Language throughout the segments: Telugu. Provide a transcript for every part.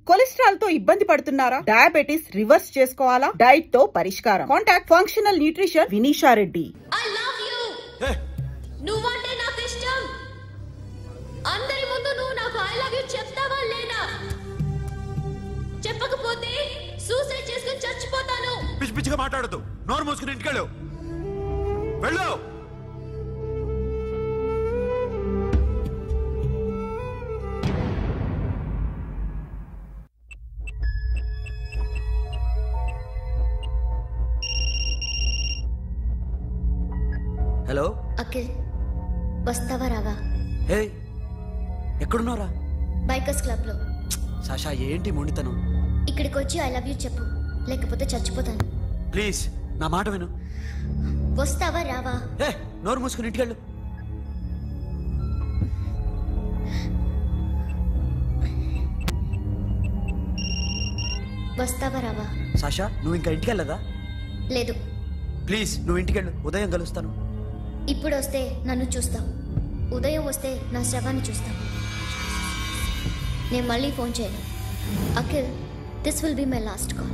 కొలెస్ట్రాల్ తో ఇబ్బంది పడుతున్నారా? డయాబెటిస్ రివర్స్ చేసుకోవాలా? డైట్ తో పరిష్కారం. Contact functional nutrition Vinisha Reddy. I love you. నువ్వంటే నాకు ఇష్టం. అందరి ముందు నువ్వు నాకు I love you చెప్తావా లేదా? చెప్పకపోతే సూసైడ్ చేసుకుని చచ్చిపోతాను. పిచ్చి పిచ్చిగా మాట్లాడొద్దు. నోరు మూసుకుని ఇంటికి వెళ్ళు. వెళ్ళు. హలో అఖిల్, వస్తావా రావా? హే, ఎక్కడున్నారా? బైకర్స్ క్లబ్ లో. సాషా, ఏంటి మొండితనం? ఇక్కడికి వచ్చి ఐ లవ్ యూ చెప్పు, లేకపోతే చచ్చిపోతాను. ప్లీజ్ నా మాట విను. వస్తావా రావా? హే, నోరు మూసుకుని ఇంటికెళ్ళు. వస్తావా రావా? సాషా, నువ్వు ఇంకా ఇంటికెళ్ళదా? లేదు. ప్లీజ్ నువ్వు ఇంటికెళ్ళు, ఉదయం కలుస్తాను. ఇప్పుడు వస్తే నన్ను చూస్తావు, ఉదయం వస్తే నా శవాన్ని చూస్తావు. నేను మళ్ళీ ఫోన్ చేయను. Akhil, this will be my last call.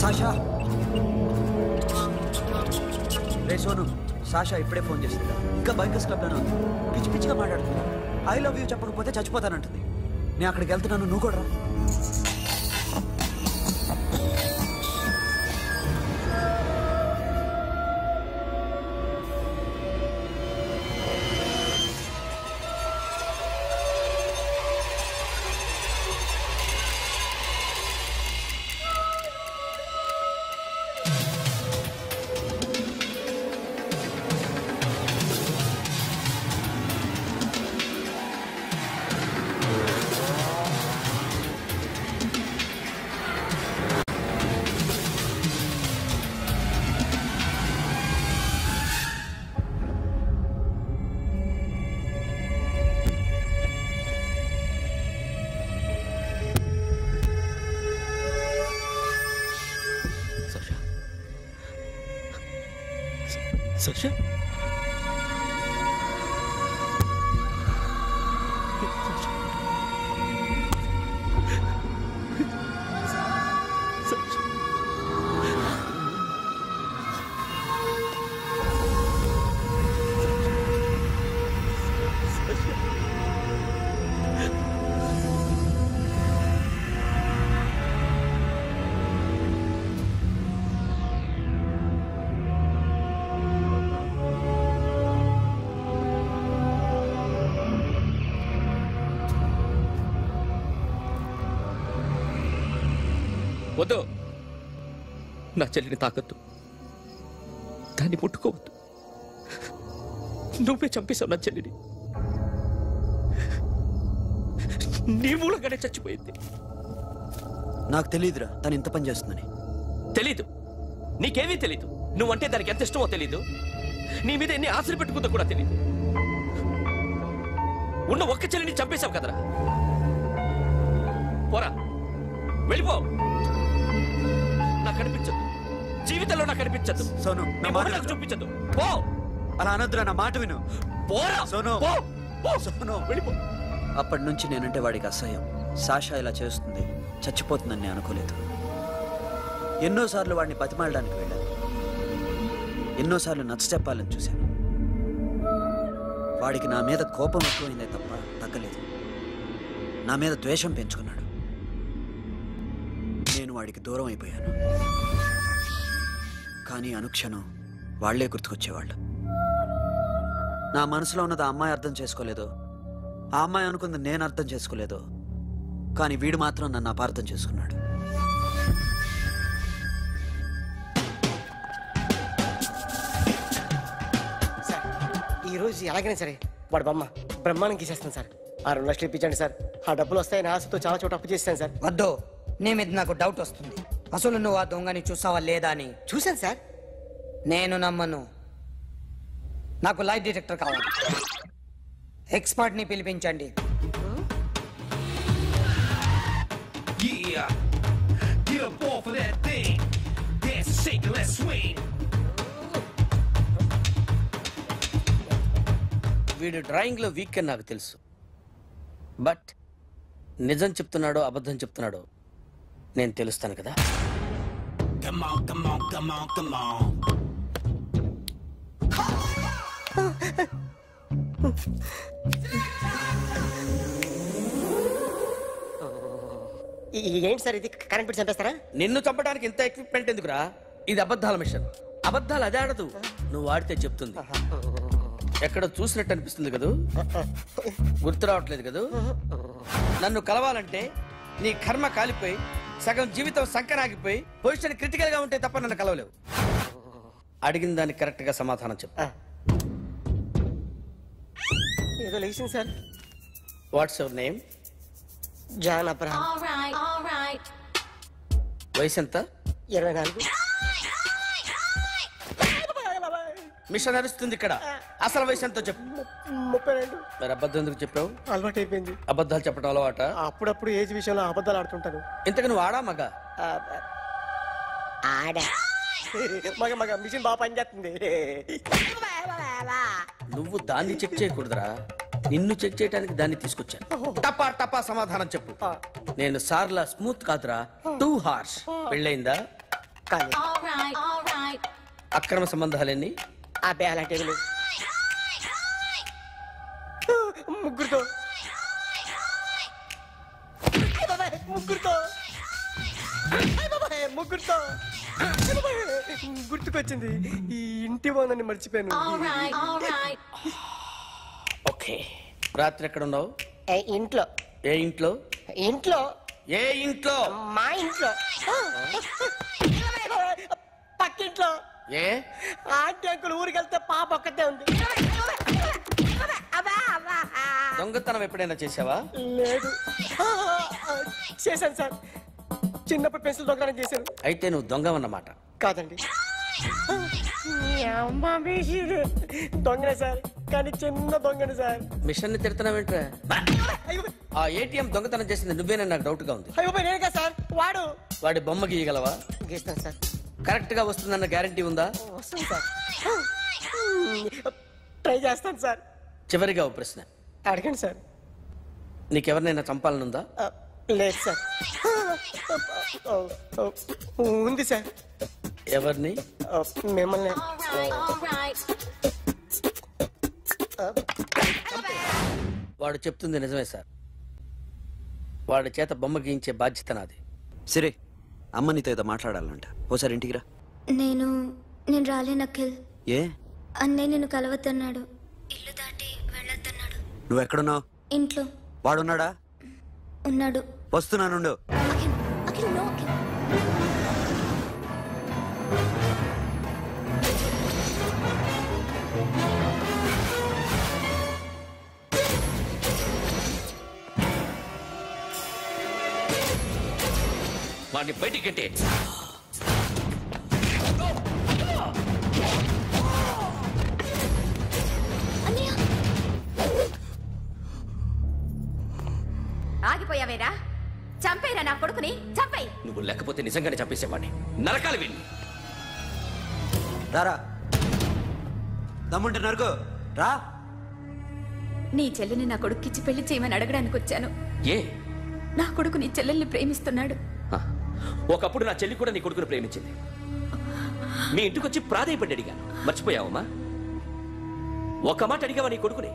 Sasha, ray Sonu, Sasha ఇప్పుడే ఫోన్ చేసింది. ఇంకా బైకర్స్ క్లబ్లోనే ఉంది. పిచ్చి పిచ్చిగా మాట్లాడుతున్నా. ఐ లవ్ యూ చెప్పకపోతే చచ్చిపోతానంటుంది. నేను అక్కడికి వెళ్తున్నాను, నువ్వు కూడా రా. Sasha? వద్దు, నా చెల్లిని తాకద్దు, దాన్ని ముట్టుకోవద్దు. నువ్వే చంపేశావు నా చెల్లిని. నీ మూలంగానే చచ్చిపోయింది. నాకు తెలియదురా తను ఇంత పని చేస్తుందని. తెలీదు, నీకేమీ తెలీదు. నువ్వంటే దానికి ఎంత ఇష్టమో తెలీదు. నీ మీద ఎన్ని ఆశలు పెట్టుకుందో కూడా తెలీదు. ఉన్న ఒక్క చెల్లిని చంపేశావు కదరా. పోరా, వెళ్ళిపో. నాకు కనిపించదు, జీవితంలో నాకు కనిపించదు. సోను, నా మాట నాకు చూపించదు. పో. అలా అనొద్దురా, నా మాట విను. పోరా సోను. సోను, వెళ్ళిపో. అప్పటి నుంచి నేనంటే వాడికి అసహ్యం. సాషా ఇలా చేస్తుంది, చచ్చిపోతుందని నేను అనుకోలేదు. ఎన్నోసార్లు వాడిని బతిమాలడానికి వెళ్ళాను, ఎన్నోసార్లు నచ్చ చెప్పాలని చూశాను. వాడికి నా మీద కోపం ఎక్కువైందే తప్ప తగ్గలేదు. నా మీద ద్వేషం పెంచుకున్నాడు. నేను వాడికి దూరం అయిపోయాను. కానీ అనుక్షణం వాళ్లే గుర్తుకొచ్చేవాళ్ళు. నా మనసులో ఉన్నది ఆ అమ్మాయి అర్థం చేసుకోలేదు, ఆ అమ్మాయి అనుకుంది నేను అర్థం చేసుకోలేదు. కానీ వీడు మాత్రం నన్ను అపార్థం చేసుకున్నాడు. ఈరోజు ఎలాగైనా సరే వాడు బొమ్మ బ్రహ్మాండం గీసేస్తాను సార్. 6 లక్షలు ఇప్పించండి సార్. ఆ డబ్బులు వస్తాయని ఆశతో చాలా చోట అప్పు చేస్తాను సార్. వద్దు, నీ మీద నాకు డౌట్ వస్తుంది. అసలు నువ్వు ఆ దొంగని చూసావా లేదా అని. చూశాను సార్. నేను నమ్మను. నాకు లైట్ డిటెక్టర్ కావాలి. ఎక్స్పర్ట్ ని పిలిపించండి. Get up off of that thing. Dance and shake it, let's వీడు డ్రాయింగ్ లో వీక్ అని నాకు తెలుసు, బట్ నిజం చెప్తున్నాడో అబద్ధం చెప్తున్నాడో నేను తెలుస్తాను కదా. ఏంటి సార్ ఇది, కరెంట్ బిల్ చంపేస్తారా? నిన్ను చంపడానికి ఇంత ఎక్విప్మెంట్ ఎందుకురా? ఇది అబద్ధాల మిషన్. అబద్ధాలు అదే ఆడదు, నువ్వు ఆడితే చెప్తుంది. ఎక్కడ చూసినట్టు అనిపిస్తుంది కదూ, గుర్తు రావట్లేదు కదూ. నన్ను కలవాలంటే నీ కర్మ కాలిపోయి సగం జీవితం సంకరాగిపోయి పొజిషన్ క్రిటికల్ గా ఉంటే తప్ప నన్ను కలవలేవు. అడిగిన దానికి కరెక్ట్ గా సమాధానం చెప్పు. ఏదో లేచింది sir. What's your name? John Abraham. వయసు ఎంత? 24. మిషన్ నడుస్తుంది ఇక్కడ. అసలు వయసు ఎంతో చెప్పు. 32. మరి అబద్ధం ఎందుకు చెప్పావు? అలవాటు అయిపోయింది. అబద్ధాలు చెప్పడం అలవాట? అప్పుడప్పుడు ఏజ్ విషయంలో అబద్ధాలు ఆడుతుంటాను. ఇంతకు నువ్వు ఆడా మగ? ఆడా. మగ మగ మిషన్ బాగా పనిచేస్తుంది. నువ్వు దాన్ని చెక్ చేయకూడదురా, నిన్ను చెక్ చేయడానికి దాన్ని తీసుకొచ్చాను. టపా టపా సమాధానం చెప్పు. నేను సార్లా స్మూత్ కాదురా, టూ హార్ష్. పెళ్ళయిందా? అక్రమ సంబంధాలన్నీ? అబ్బే అలాంటి ముగ్గురుతో ముగ్గురుతో గుర్తుకొచ్చింది. ఈ ఇంటి వాళ్ళని మర్చిపోయాను. ఓకే, రాత్రి ఎక్కడ ఉన్నావు? ఇంట్లో. ఏ ఇంట్లో? ఇంట్లో. ఏ ఇంట్లో? మా ఇంట్లో. పక్కింట్లో. ఏ ఆంటీ అంకుల్ ఊరికి వెళ్తే పాప ఒక్కతే ఉంది. దొంగతనం ఎప్పుడైనా చేసావా? లేదు. చేశాను సార్, చిన్నప్పుడు పెన్సిల్ దొంగతనం చేశాను. అయితే నువ్వు దొంగవన్నమాట. కాదండి, దొంగనే సార్, కానీ చిన్న దొంగని సార్. మిషన్ ని తిడుతున్నావేంట్రా? ఆ ఏటీఎం దొంగతనం చేసింది నువ్వేనని నాకు డౌట్ గా ఉంది. అయ్యో నేనే సార్. వాడి బొమ్మ గీయగలవా? గీస్తాను సార్. కరెక్ట్ గా వస్తుందన్న గ్యారంటీ ఉందా? వస్తాను సార్, ట్రై చేస్తాను సార్. చివరిగా ఓ ప్రశ్న అడగండి సార్. నీకెవరినైనా చంపాలనుందా? లేదు సార్. ఉంది సార్. ఎవరిని? మిమ్మల్ని. వాడు చెప్తుంది నిజమే సార్. వాడి చేత బొమ్మ గీయించే బాధ్యత నాది. సరే, అమ్మ నీతో ఏదో మాట్లాడాలంట, ఓసారి ఇంటికి రా. నేను రాలేను అఖిల్. ఏ? అన్నయ్య నిన్ను కలవద్దన్నాడు, ఇల్లు దాటి వెళ్ళొద్దన్నాడు. నువ్వు ఎక్కడున్నావు? ఇంట్లో. వాడున్నాడా? ఉన్నాడు. వస్తున్నానుండు. అఖిల్, అఖిల్, నో అఖిల్. వాడిని బయటికి గంటే. ఆగిపోయావేరా? చంపేరా నా కొడుకుని, చంపేయ్. నువ్వు లేకపోతే నిజంగానే చంపేసేవాడిని. నరకాలి వీణ్ణి. రారా, దమ్ముంటే నరుకు రా. నీ చెల్లిని నా కొడుక్కిచ్చి పెళ్లి చేయమని అడగడానికి వచ్చాను. ఏ? నా కొడుకు నీ చెల్లెల్ని ప్రేమిస్తున్నాడు. ఒకప్పుడు నా చెల్లి కూడా నీ కొడుకును ప్రేమించింది. మీ ఇంటికి వచ్చి ప్రాధాయపడి అడిగాను, మర్చిపోయావమ్మా? ఒక మాట అడిగావా నీ కొడుకుని?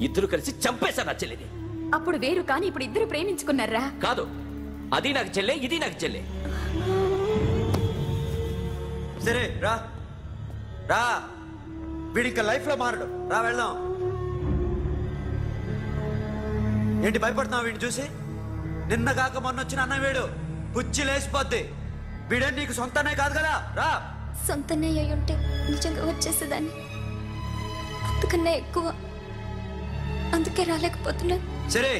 ఇద్దరు కలిసి చంపేశారు నా చెల్లిని. అప్పుడు వేరు, కానీ ఇప్పుడు ఇద్దరు ప్రేమించుకున్నారా? కాదు, అది నాకు చెల్లె, ఇది నాకు చెల్లె. సరే రా రా, వీడి ఇంకా లైఫ్ లో మారడు. రా వెళ్దాం. ఏంటి భయపడుతున్నావు వీడిని చూసి? నిన్న కాక మొన్న వచ్చిన అన్న వీడు పుచ్చి లేచిపోద్ది. వీడే నీకు సొంతనే కాదు కదా. రా. సొంతనే అయి ఉంటే నిజంగా వచ్చేసేదాన్ని, అంతకన్నా ఎక్కువ. అందుకే రాలేకపోతున్నా. సరే,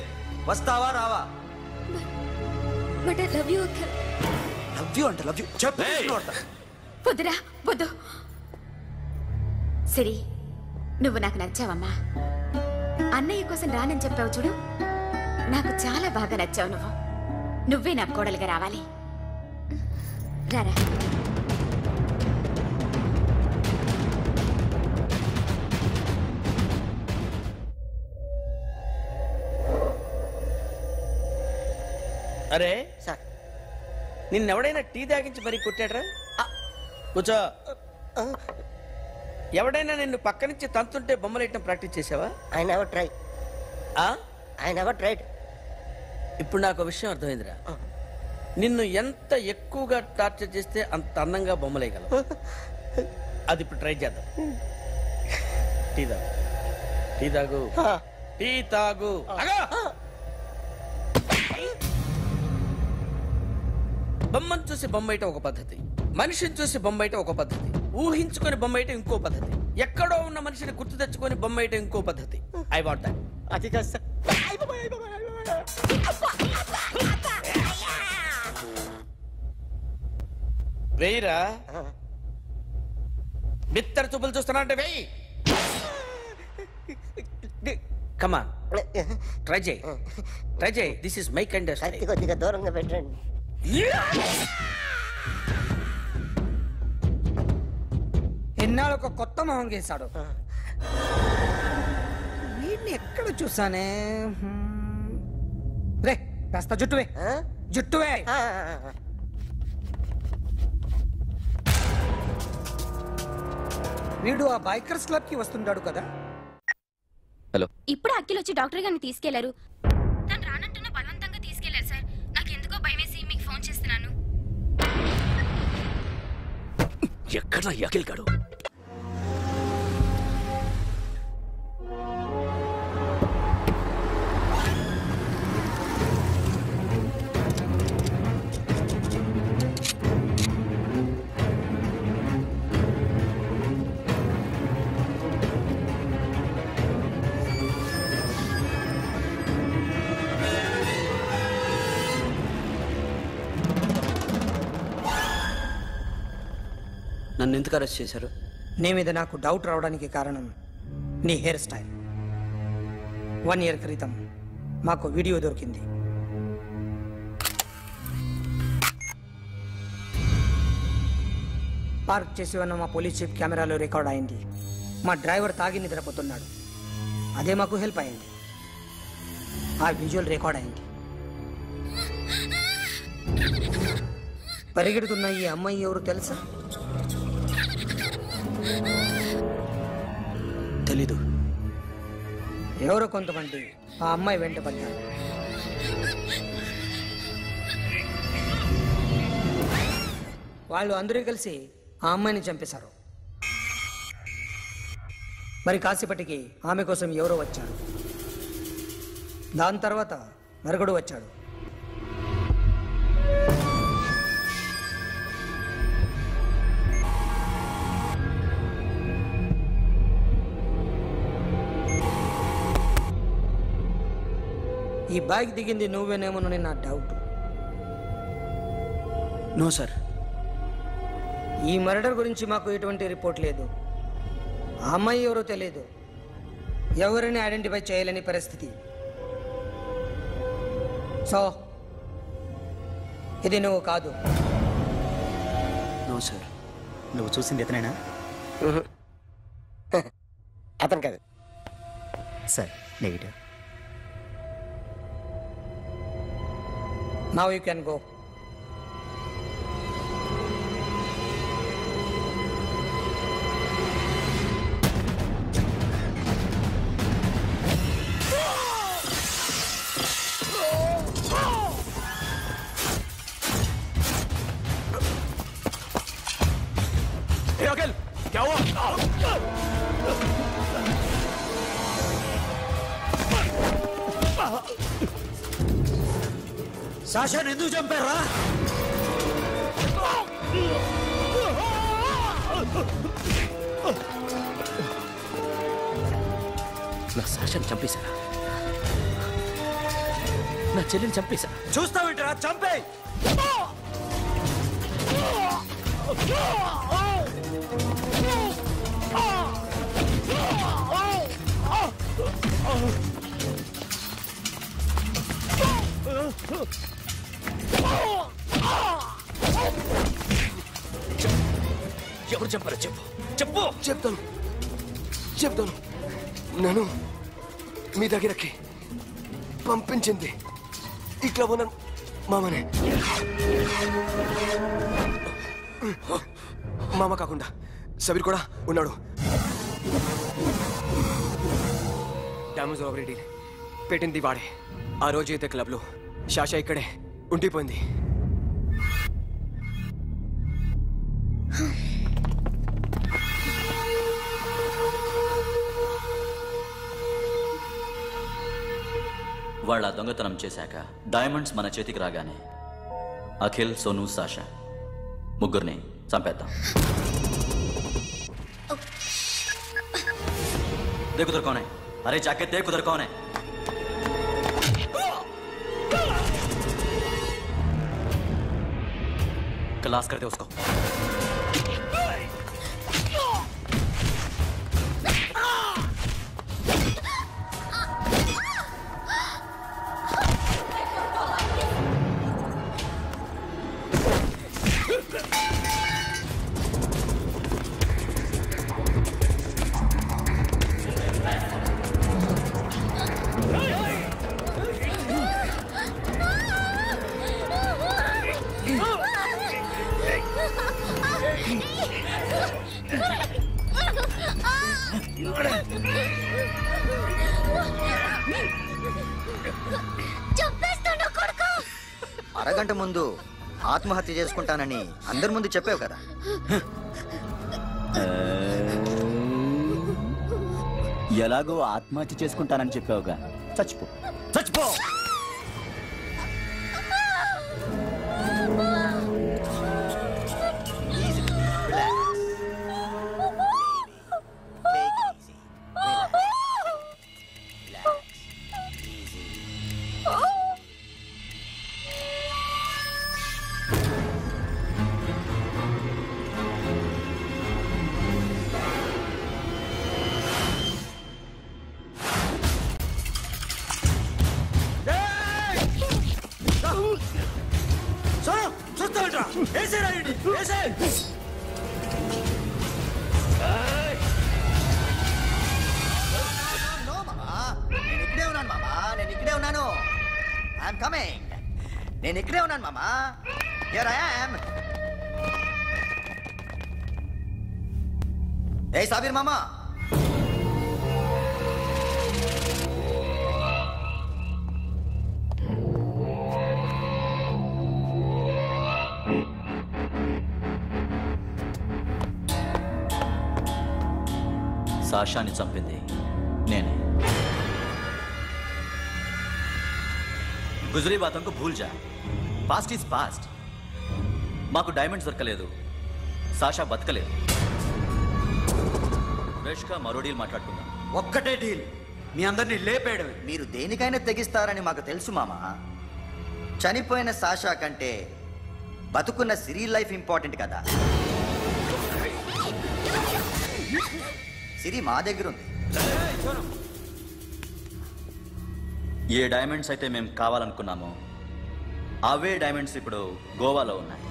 వస్తావా రావా? But I love you Akhil. Love you అంటే లవ్ యూ చెప్పు. వద్దురా, వద్దు. సిరి, నువ్వు నాకు నచ్చావమ్మా. అన్నయ్య కోసం రానని చెప్పావు చూడు, నాకు చాలా బాగా నచ్చావు. నువ్వే నా కోడలుగా రావాలి. రారా. అరే సార్ నిన్నెవడైనా టీ తాగించి మరీ కొట్టాడ్రా? కూర్చో. ఎవడైనా నిన్ను పక్క నుంచి తంతుంటే బొమ్మలేయటం ప్రాక్టీస్ చేసావా? I never try. I never tried. ఇప్పుడు నాకు ఒక విషయం అర్థమైందిరా. నిన్ను ఎంత ఎక్కువగా టార్చర్ చేస్తే అంత అందంగా బొమ్మలేయగలవు. అది ఇప్పుడు ట్రై చేద్దాం. టీ తాగు, టీ తాగు, టీ తాగు. బొమ్మను చూసి బొమ్మయటం ఒక పద్ధతి, మనిషిని చూసి బొమ్మయటం ఒక పద్ధతి, ఊహించుకొని బొమ్మయటం ఇంకో పద్ధతి, ఎక్కడో ఉన్న మనిషిని గుర్తు తెచ్చుకొని బొమ్మయటం ఇంకో పద్ధతి. I want that. అది కాదు సార్. వెయ్యిరా. బిత్తర చూపులు చూస్తున్నా అంటే వెయ్యి. కమాన్, ట్రై చేయి, ట్రై చేయి. This is my kind. కొద్దిగా దూరంగా పెట్టండి. ఎన్నాళ్ళు ఒక కొత్త మొహం గీశాడు. వీడిని ఎక్కడ చూసానే? రే కాస్త జుట్టువే, జుట్టువే. వీడు ఆ బైకర్స్ క్లబ్ కి వస్తుంటాడు కదా. హలో, ఇప్పుడు అఖిల్ వచ్చి డాక్టర్ గారిని తీసుకెళ్లారు. తను రానంటున్న బలవంతంగా తీసుకెళ్లారు సార్. నాకు ఎందుకో భయం వేసి మీకు ఫోన్ చేస్తున్నాను. ఎక్కడ అఖిల్ గాడు? నన్ను ఎందుకు అరెస్ట్ చేశారు? నీ మీద నాకు డౌట్ రావడానికి కారణం నీ హెయిర్ స్టైల్. 1 year క్రితం మాకు వీడియో దొరికింది. పార్క్ చేసి ఉన్న మా పోలీస్ జీప్ కెమెరాలో రికార్డ్ అయింది. మా డ్రైవర్ తాగి నిద్రపోతున్నాడు. అదే మాకు హెల్ప్ అయింది. ఆ విజువల్ రికార్డ్ అయింది. పరిగెడుతున్న ఈ అమ్మాయి ఎవరు తెలుసా? తెలీదు. ఎవరో కొంతమంది ఆ అమ్మాయి వెంట పడ్డారు. వాళ్ళు అందరూ కలిసి ఆ అమ్మాయిని చంపేశారు. మరి కాసేపటికి ఆమె కోసం ఎవరో వచ్చారు. దాని తర్వాత మరొకడు వచ్చాడు. ఈ బైక్ దిగింది నువ్వేనేమోనని నా డౌట్. No sir. ఈ మర్డర్ గురించి మాకు ఎటువంటి రిపోర్ట్ లేదు. ఆ అమ్మాయి ఎవరో తెలియదు. ఎవరిని ఐడెంటిఫై చేయలేని పరిస్థితి. సో ఇది నువ్వు కాదు. No sir. నువ్వు చూసింది ఇతనేనా? అతను కాదు sir. Negative. Now you can go. Hey, Akhil, क्या हुआ? సాషాని ఎందుకు చంపారా? నా సాషాని చంపేశారా? నా చెల్లిని చంపేశారా? చూస్తావేంటరా? చంపే. ఎవరు చంపారో చెప్పు, చెప్పు. చెప్తాను. నన్ను మీ దగ్గరకి పంపించింది ఇట్లా ఉన్న మామనే. మామ కాకుండా సబీర్ కూడా ఉన్నాడు. డ్యామేజ్ ఓవర్ డీల్ పెట్టింది వాడే. ఆ రోజు అయితే క్లబ్లో శాషా ఇక్కడే ఉండిపోయింది. వాళ్ళ దొంగతనం చేశాక డైమండ్స్ మన చేతికి రాగానే అఖిల్, సోను, సాషా ముగ్గురిని చంపేద్దాం. देख उधर कौन है? अरे जाके देख उधर कौन है? क्लास कर दे उसको. అరగంట ముందు ఆత్మహత్య చేసుకుంటానని అందరి ముందు చెప్పావు కదా. ఎలాగో ఆత్మహత్య చేసుకుంటానని చెప్పావుగా, చచ్చిపో చచ్చిపో. నేను ఇక్కడే ఉన్నాను మామా. Here I am. ఏ సాబీర్ మామా, సాషాని చంపింది నేనే. గుజరీ బాతంకు భూల్ జా. Past is past. మాకు డైమండ్స్ దొరకలేదు, సాషా బతకలేదు. ఫ్రెష్గా మరో డీల్ మాట్లాడుకుందాం. ఒక్కటే డీల్, మీ అందరినీ లేపేయడం. మీరు దేనికైనా తెగిస్తారని మాకు తెలుసు మామా. చనిపోయిన సాషా కంటే బతుకున్న సిరి లైఫ్ ఇంపార్టెంట్ కదా. సిరి మా దగ్గర ఉంది. ఏ డైమండ్స్ అయితే మేము కావాలనుకున్నామో అవే డైమండ్స్ ఇప్పుడు గోవాలో ఉన్నాయి.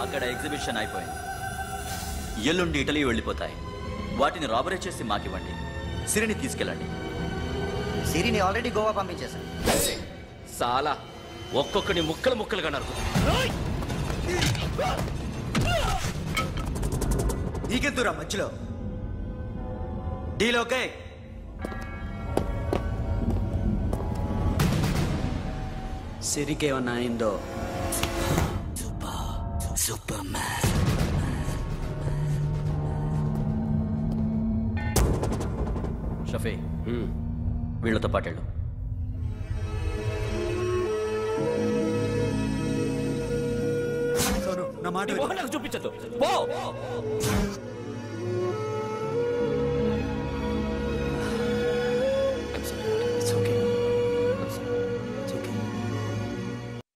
అక్కడ ఎగ్జిబిషన్ అయిపోయింది. ఎల్లుండి ఇటలీ వెళ్ళిపోతాయి. వాటిని రాబరీ చేసి మాకివ్వండి. సిరిని తీసుకెళ్ళండి. సిరిని ఆల్రెడీ గోవా పంపించేశాను. చాలా ఒక్కొక్కని ముక్కలు ముక్కలుగా నరుకు. నీకెందురా మధ్యలో? Deal okay? సిరికేమన్నా అయిందో? Super man. షఫీ, వీళ్ళతో పాటేళ్ళు. నా మాట చూపించదు.